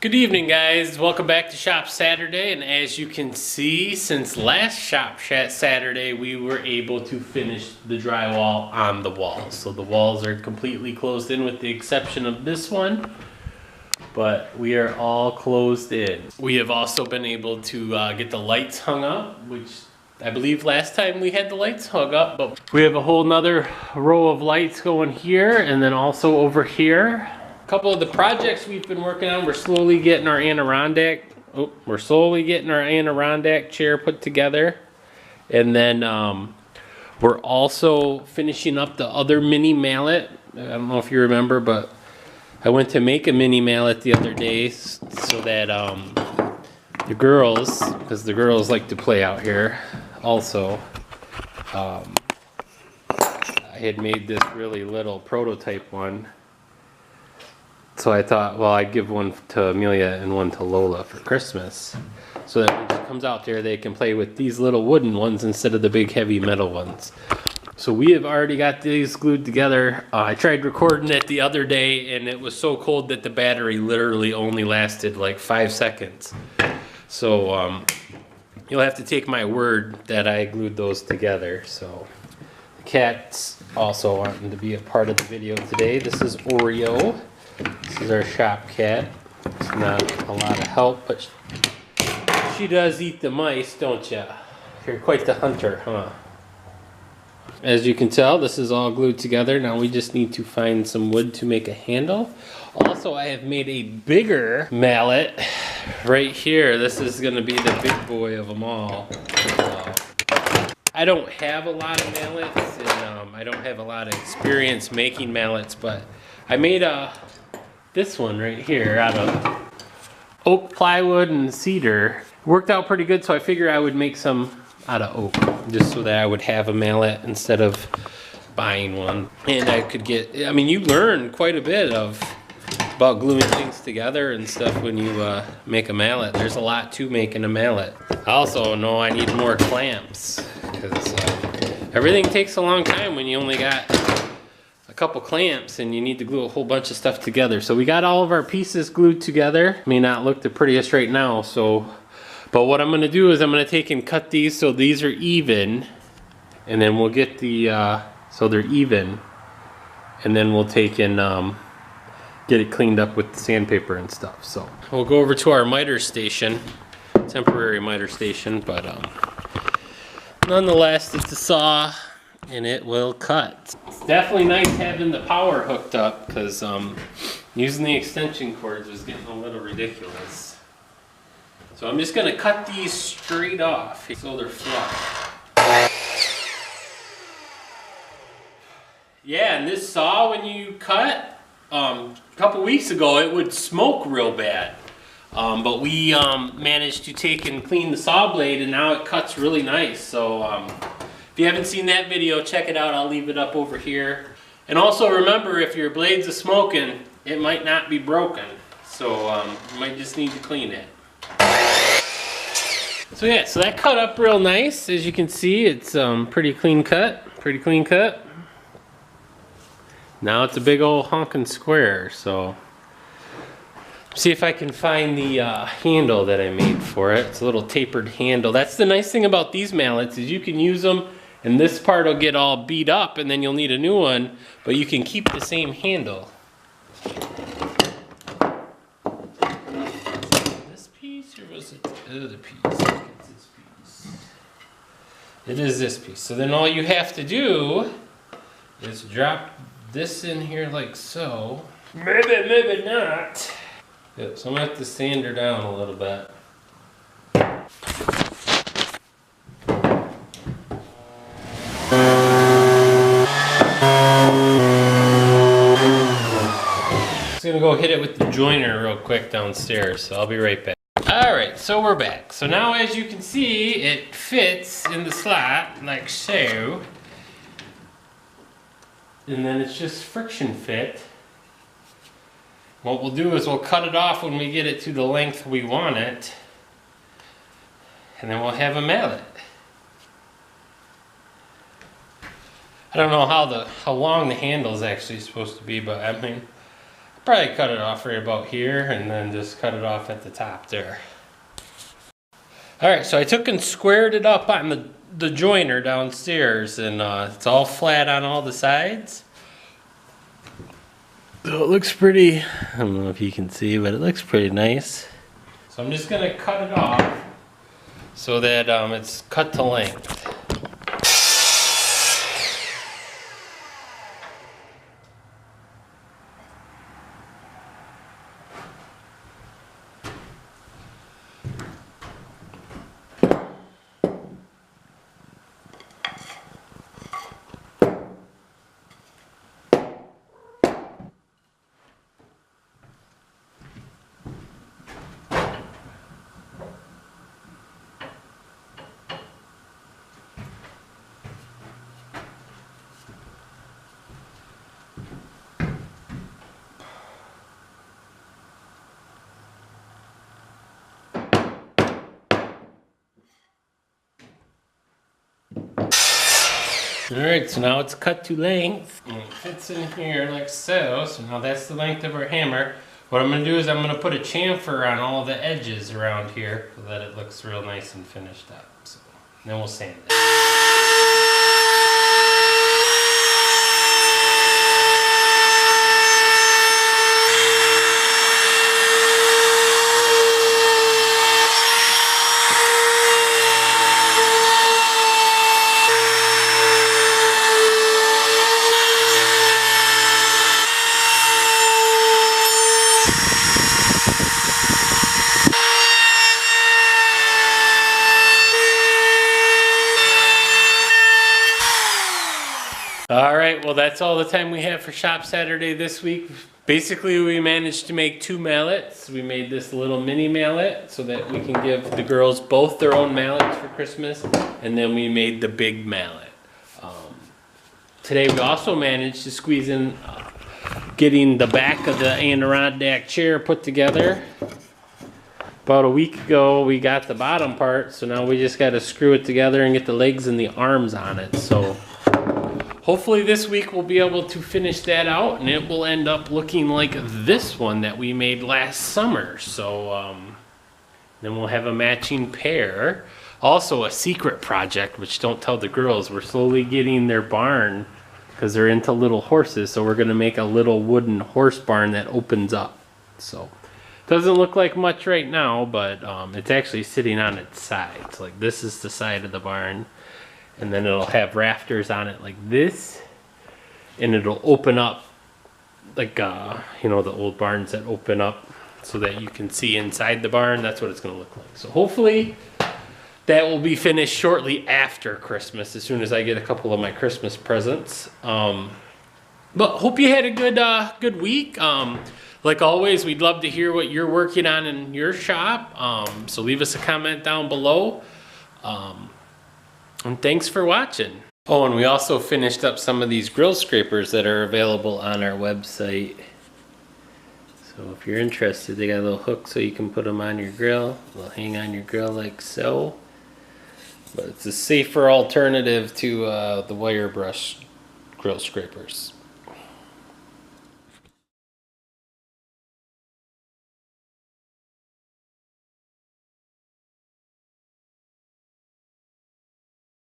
Good evening, guys. Welcome back to Shop Saturday, and as you can see, since last Shop Saturday, we were able to finish the drywall on the walls. So the walls are completely closed in with the exception of this one, but we are all closed in. We have also been able to get the lights hung up, which I believe last time we had the lights hung up, but we have a whole nother row of lights going here and then also over here. A couple of the projects we've been working on, we're slowly getting our Adirondack chair put together. And then we're also finishing up the other mini mallet. I don't know if you remember, but I went to make a mini mallet the other day so that the girls, because the girls like to play out here also, I had made this really little prototype one. So I thought, well, I'd give one to Amelia and one to Lola for Christmas, so that when she comes out there, they can play with these little wooden ones instead of the big heavy metal ones. So we have already got these glued together. I tried recording it the other day, and it was so cold that the battery literally only lasted like 5 seconds. So you'll have to take my word that I glued those together. So the cat's also wanting to be a part of the video today. This is Oreo. This is our shop cat. It's not a lot of help, but she does eat the mice, don't ya? You're quite the hunter, huh? As you can tell, this is all glued together. Now we just need to find some wood to make a handle. Also, I have made a bigger mallet right here. This is going to be the big boy of them all. I don't have a lot of mallets, and I don't have a lot of experience making mallets, but I made this one right here out of oak, plywood, and cedar. It worked out pretty good, so I figured I would make some out of oak, just so that I would have a mallet instead of buying one. And I could get, I mean, you learn quite a bit about gluing things together and stuff when you make a mallet. There's a lot to making a mallet. I also know I need more clamps, because everything takes a long time when you only got a couple clamps and you need to glue a whole bunch of stuff together. So we got all of our pieces glued together. May not look the prettiest right now, but what I'm going to do is I'm going to take and cut these so these are even, and then we'll get the so they're even, and then we'll take and get it cleaned up with the sandpaper and stuff. So we'll go over to our miter station, temporary miter station, but nonetheless, it's a saw and it will cut. It's definitely nice having the power hooked up, because using the extension cords was getting a little ridiculous. So I'm just going to cut these straight off so they're flush. Yeah, and this saw, when you cut, a couple weeks ago it would smoke real bad. But we managed to take and clean the saw blade, and now it cuts really nice. So if you haven't seen that video, check it out. I'll leave it up over here. And also remember, if your blades are smoking, it might not be broken. So you might just need to clean it. So yeah, so that cut up real nice. As you can see, it's pretty clean cut. Now it's a big old honking square. So see if I can find the handle that I made for it. It's a little tapered handle. That's the nice thing about these mallets, is you can use them and this part will get all beat up and then you'll need a new one, but you can keep the same handle. This piece, or was it the other piece? I think it's this piece. It is this piece. So then all you have to do is drop this in here like so. Maybe not. Yep, so I'm going to have to sand her down a little bit. Just going to go hit it with the joiner real quick downstairs, so I'll be right back. Alright, so we're back. So now, as you can see, it fits in the slot like so. And then it's just friction fit. What we'll do is we'll cut it off when we get it to the length we want it, and then we'll have a mallet. I don't know how long the handle is actually supposed to be, but I mean, Probably cut it off right about here and then just cut it off at the top there. Alright, so I took and squared it up on the joiner downstairs, and it's all flat on all the sides. So it looks pretty, I don't know if you can see, but it looks pretty nice. So I'm just going to cut it off so that it's cut to length. Alright, so now it's cut to length, and it fits in here like so. So now that's the length of our hammer. What I'm going to do is I'm going to put a chamfer on all the edges around here so that it looks real nice and finished up. So then we'll sand it. Alright, well that's all the time we have for Shop Saturday this week. Basically we managed to make 2 mallets. We made this little mini mallet so that we can give the girls both their own mallets for Christmas. And then we made the big mallet. Today we also managed to squeeze in getting the back of the Adirondack chair put together. About a week ago we got the bottom part, so now we just got to screw it together and get the legs and the arms on it. So hopefully this week we'll be able to finish that out, and it will end up looking like this one that we made last summer. So then we'll have a matching pair. Also a secret project, which don't tell the girls, we're slowly getting their barn because they're into little horses. So we're going to make a little wooden horse barn that opens up. So doesn't look like much right now, but it's actually sitting on its side. So like this is the side of the barn. And then it'll have rafters on it like this, and it'll open up like you know, the old barns that open up so that you can see inside the barn. That's what it's going to look like. So hopefully that will be finished shortly after Christmas, as soon as I get a couple of my Christmas presents. But hope you had a good week. Like always, we'd love to hear what you're working on in your shop. So leave us a comment down below. And thanks for watching. Oh, and we also finished up some of these grill scrapers that are available on our website. So if you're interested, they got a little hook so you can put them on your grill. They'll hang on your grill like so. But it's a safer alternative to the wire brush grill scrapers.